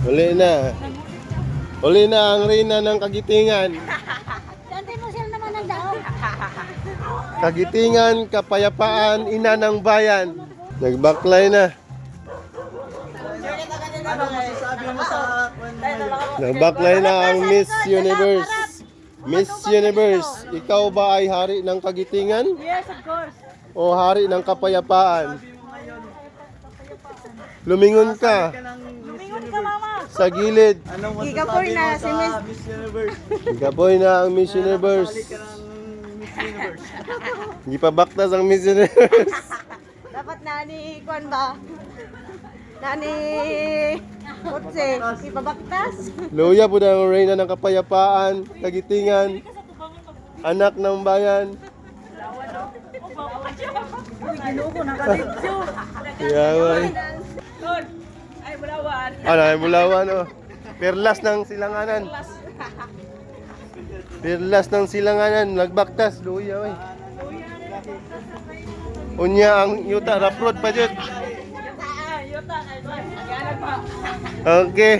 Uli na. Uli na ang reyna ng Kagitingan. Dante mo sila naman ang daon. Kagitingan, kapayapaan, ina ng bayan. Nagbaklay na. Ano masasabi mo sa Nagbaklay na ang Miss Universe. Miss Universe, ikaw ba ay hari ng Kagitingan? Yes, of course. O hari ng kapayapaan? Lumingon ka Lumingon ka, mama. sa gilid. Anong Gigapoy masasabi na mo si sa Miss Universe? Ikapoy na ang Miss Universe. Sali ka ng Miss Universe. Hindi pa baktas ang Miss Universe. Dapat nani, kuan ba? Nani, kutse, ipabaktas. Luya po na ang reyna ng kapayapaan, Kagitingan, anak ng bayan. Ginuko na kadidyo. Yaway. Ay, bulawan. Ano, ay Bulawan, oh. Perlas ng silanganan. Perlas ng silanganan, nagbaktas, luya, oy. Unya ang yuta, raprod pa dyan. Yuta, ay, pa. Okay.